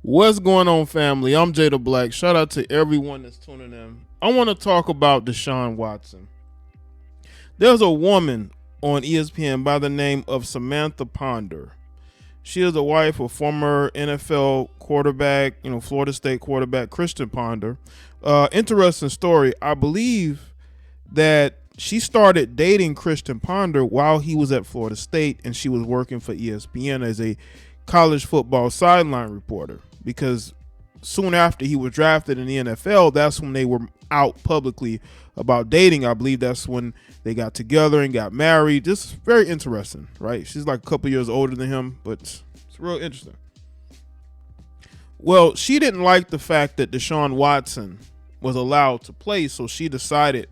What's going on, family? I'm Jay the Black. Shout out to everyone that's tuning in. I want to talk about Deshaun Watson. There's a woman on ESPN by the name of Samantha Ponder. She is the wife of former NFL quarterback, Florida State quarterback Christian Ponder. Interesting story. I believe that she started dating Christian Ponder while he was at Florida State, and she was working for ESPN as a college football sideline reporter, because soon after he was drafted in the NFL, that's when they were out publicly about dating. I believe that's when they got together and got married. Just very interesting, right? She's like a couple years older than him, but it's real interesting. Well, she didn't like the fact that Deshaun Watson was allowed to play, so she decided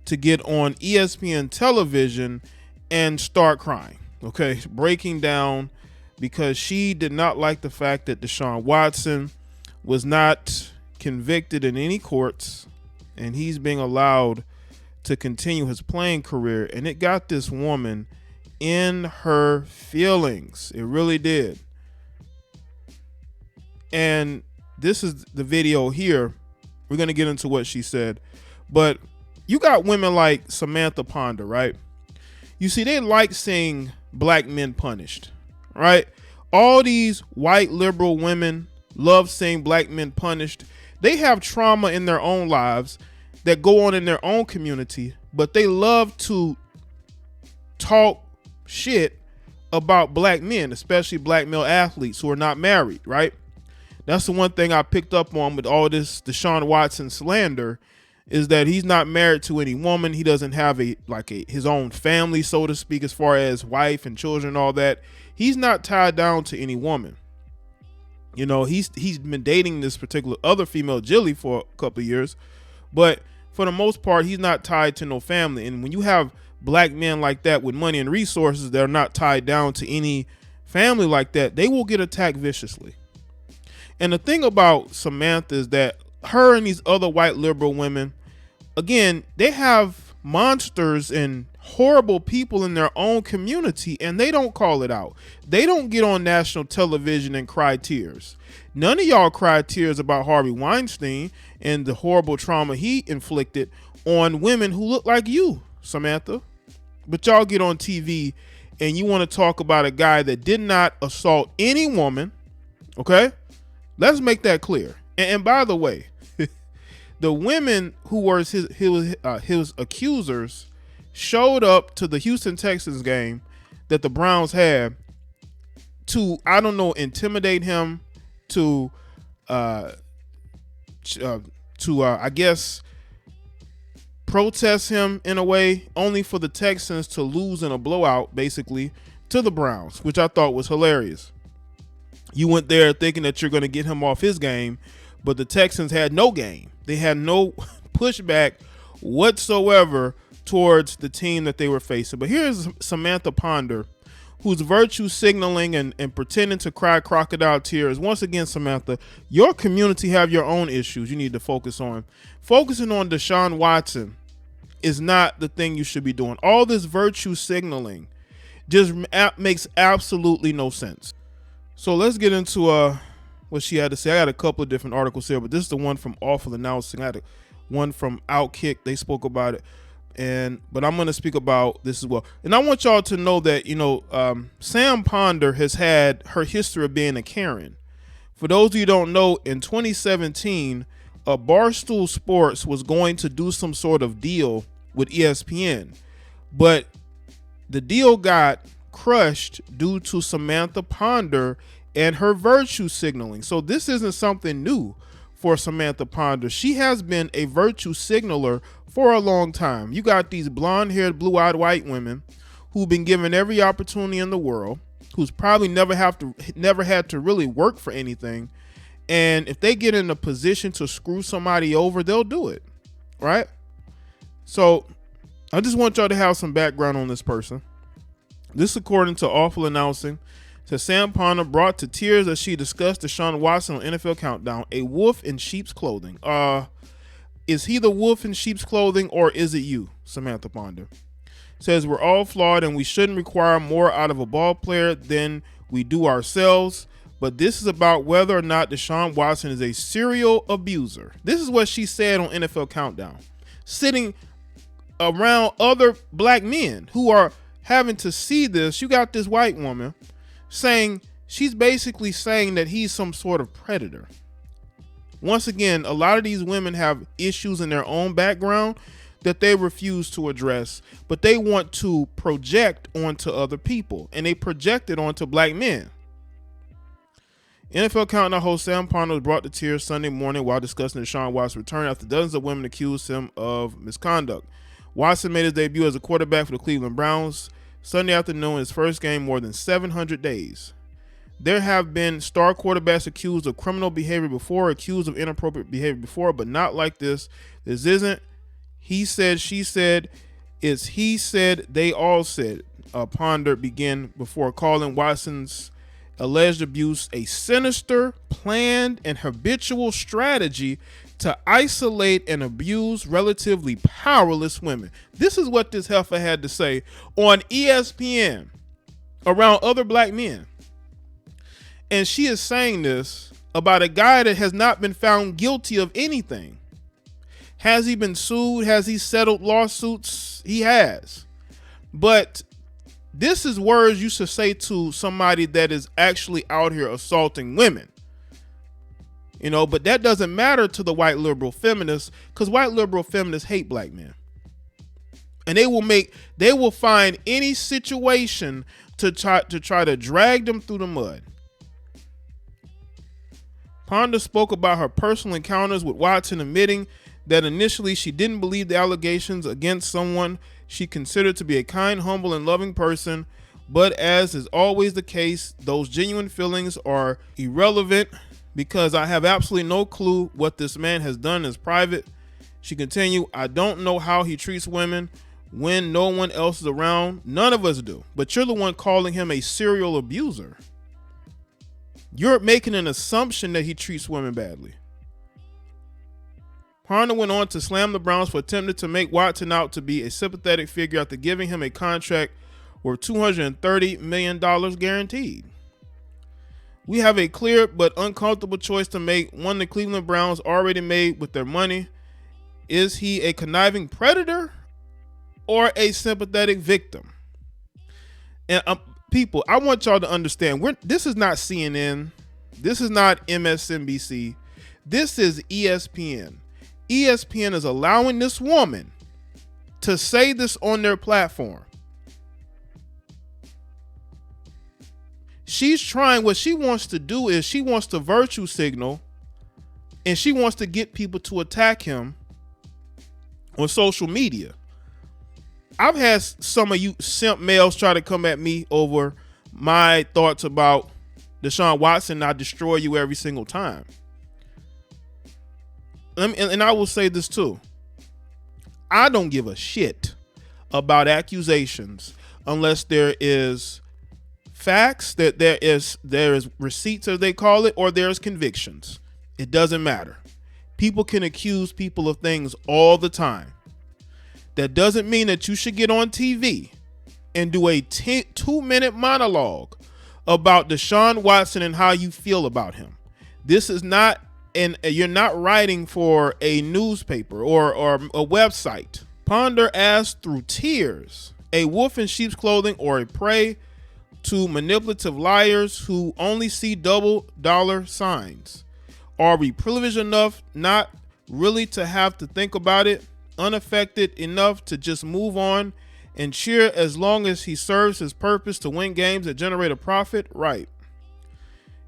to get on ESPN television and start crying, okay? Breaking down, because she did not like the fact that Deshaun Watson was not convicted in any courts and he's being allowed to continue his playing career. And it got this woman in her feelings. It really did. And this is the video here. We're going to get into what she said. But you got women like Samantha Ponder, right? You see, they like seeing black men punished, right? All these white liberal women love seeing black men punished. They have trauma in their own lives that go on in their own community, but they love to talk shit about black men, especially black male athletes who are not married, right? That's the one thing I picked up on with all this Deshaun Watson slander, is that he's not married to any woman. He doesn't have his own family, so to speak, as far as wife and children and all that. He's not tied down to any woman. He's been dating this particular other female, Jilly, for a couple of years, but for the most part, he's not tied to no family. And when you have black men like that with money and resources that are not tied down to any family like that, they will get attacked viciously. And the thing about Samantha is that her and these other white liberal women, again, they have monsters and horrible people in their own community, and they don't call it out. They don't get on national television and cry tears. None of y'all cry tears about Harvey Weinstein and the horrible trauma he inflicted on women who look like you, Samantha. But y'all get on TV and you want to talk about a guy that did not assault any woman, okay? Let's make that clear. And by the way, the women who were his accusers showed up to the Houston Texans game that the Browns had to, intimidate him, to I guess protest him in a way, only for the Texans to lose in a blowout, basically, to the Browns, which I thought was hilarious. You went there thinking that you're going to get him off his game, but the Texans had no game. They had no pushback whatsoever towards the team that they were facing. But here's Samantha Ponder, who's virtue signaling and pretending to cry crocodile tears. Once again, Samantha, your community have your own issues you need to focus on. Focusing on Deshaun Watson is not the thing you should be doing. All this virtue signaling just makes absolutely no sense. So let's get into what she had to say. I got a couple of different articles here, but this is the one from Awful Announcing. I had one from Outkick. They spoke about it. But I'm going to speak about this as well. And I want y'all to know that, Sam Ponder has had her history of being a Karen. For those of you who don't know, in 2017, Barstool Sports was going to do some sort of deal with ESPN. But the deal got crushed due to Samantha Ponder and her virtue signaling. So this isn't something new for Samantha Ponder. She has been a virtue signaler for a long time. You got these blonde-haired, blue-eyed white women who've been given every opportunity in the world, who's probably never had to really work for anything. And if they get in a position to screw somebody over, they'll do it, right? So I just want y'all to have some background on this person. This, according to Awful Announcing, says Sam Ponder brought to tears as she discussed Deshaun Watson on NFL Countdown, a wolf in sheep's clothing. Is he the wolf in sheep's clothing, or is it you, Samantha Ponder? Says we're all flawed and we shouldn't require more out of a ball player than we do ourselves. but this is about whether or not Deshaun Watson is a serial abuser. This is what she said on NFL Countdown, sitting around other black men who are having to see this. You got this white woman saying, she's basically saying that he's some sort of predator. Once again, a lot of these women have issues in their own background that they refuse to address, but they want to project onto other people, and they project it onto black men. NFL Countdown host Sam Ponder was brought to tears Sunday morning while discussing Deshaun Watson's return after dozens of women accused him of misconduct. Watson made his debut as a quarterback for the Cleveland Browns Sunday afternoon, his first game in more than 700 days. There have been star quarterbacks accused of criminal behavior before, accused of inappropriate behavior before, but not like this. This isn't he said, she said. It's he said, they all said. Ponder began before calling Watson's alleged abuse a sinister, planned, and habitual strategy to isolate and abuse relatively powerless women. This is what this heifer had to say on ESPN around other black men. And she is saying this about a guy that has not been found guilty of anything. Has he been sued? Has he settled lawsuits? He has. But this is words you should say to somebody that is actually out here assaulting women. You know, but that doesn't matter to the white liberal feminists, because white liberal feminists hate black men. And they will find any situation to try to drag them through the mud. Ponder spoke about her personal encounters with Watson, admitting that initially she didn't believe the allegations against someone she considered to be a kind, humble, and loving person, but as is always the case, those genuine feelings are irrelevant because I have absolutely no clue what this man has done as private. She continued, I don't know how he treats women when no one else is around. None of us do, but you're the one calling him a serial abuser. You're making an assumption that he treats women badly. Ponder went on to slam the Browns for attempting to make Watson out to be a sympathetic figure after giving him a contract worth $230 million guaranteed. We have a clear but uncomfortable choice to make, one the Cleveland Browns already made with their money. Is he a conniving predator or a sympathetic victim? And people, I want y'all to understand, this is not CNN. This is not MSNBC. This is ESPN. ESPN is allowing this woman to say this on their platform. She's trying, what she wants to do is she wants to virtue signal, and she wants to get people to attack him on social media. I've had some of you simp males try to come at me over my thoughts about Deshaun Watson. I destroy you every single time. And I will say this too. I don't give a shit about accusations unless there is facts, that there is receipts, as they call it, or there's convictions. It doesn't matter. People can accuse people of things all the time. That doesn't mean that you should get on TV and do a 2-minute monologue about Deshaun Watson and how you feel about him. This is not, and you're not writing for a newspaper or a website. Ponder asked through tears, a wolf in sheep's clothing or a prey to manipulative liars who only see double dollar signs? Are we privileged enough not really to have to think about it, unaffected enough to just move on and cheer as long as he serves his purpose to win games that generate a profit? Right.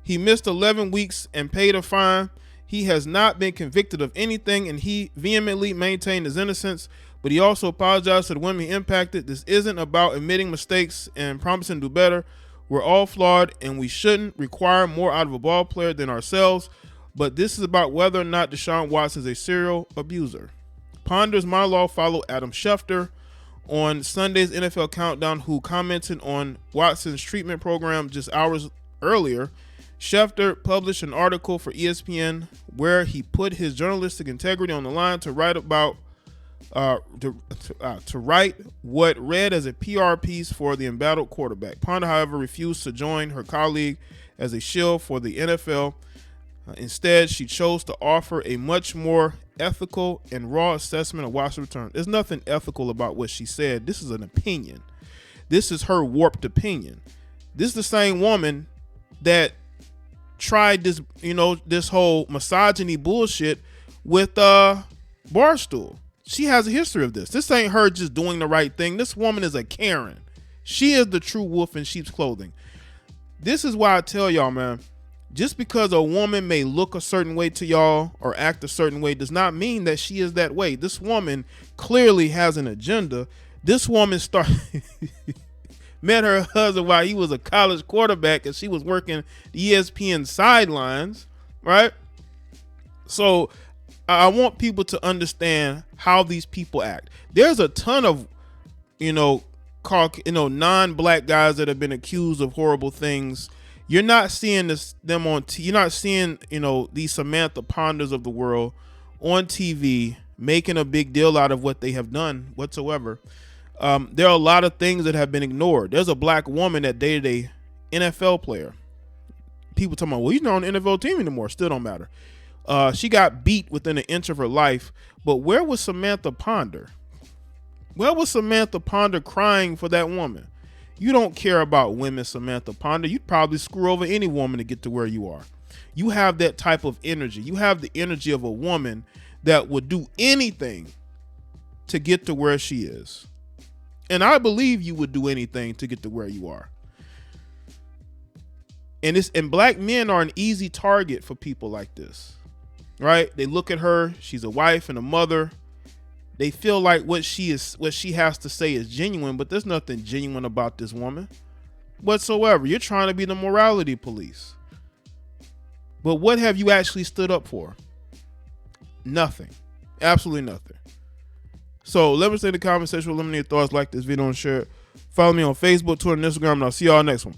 He missed 11 weeks and paid a fine. He has not been convicted of anything, and he vehemently maintained his innocence, but he also apologized to the women he impacted. This isn't about admitting mistakes and promising to do better. We're all flawed, and we shouldn't require more out of a ball player than ourselves, but this is about whether or not Deshaun Watson is a serial abuser. Ponder's monologue followed Adam Schefter on Sunday's NFL Countdown, who commented on Watson's treatment program just hours earlier. Schefter published an article for ESPN where he put his journalistic integrity on the line to write about to write what read as a PR piece for the embattled quarterback. Ponder, however, refused to join her colleague as a shield for the NFL. Instead, she chose to offer a much more ethical and raw assessment of Washington's return. There's nothing ethical about what she said. This is an opinion. This is her warped opinion. This is the same woman that tried this, this whole misogyny bullshit with Barstool. She has a history of this. This ain't her just doing the right thing. This woman is a Karen. She is the true wolf in sheep's clothing. This is why I tell y'all, man, just because a woman may look a certain way to y'all or act a certain way does not mean that she is that way. This woman clearly has an agenda. This woman met her husband while he was a college quarterback and she was working the ESPN sidelines, right? So I want people to understand how these people act. There's a ton of, non-black guys that have been accused of horrible things. You're not seeing them on. You're not seeing, these Samantha Ponders of the world on TV making a big deal out of what they have done whatsoever. There are a lot of things that have been ignored. There's a black woman that dated a NFL player. People talking about, well, he's not on the NFL team anymore. Still don't matter. She got beat within an inch of her life. But where was Samantha Ponder? Where was Samantha Ponder crying for that woman? You don't care about women, Samantha Ponder. You'd probably screw over any woman to get to where you are. You have that type of energy. You have the energy of a woman that would do anything to get to where she is. And I believe you would do anything to get to where you are. And black men are an easy target for people like this, right? They look at her, she's a wife and a mother. They feel like what she has to say is genuine, but there's nothing genuine about this woman whatsoever. You're trying to be the morality police. But what have you actually stood up for? Nothing. Absolutely nothing. So let me stay in the comment section. Let me know your thoughts. Like this video and share it. Follow me on Facebook, Twitter, and Instagram, and I'll see y'all next one.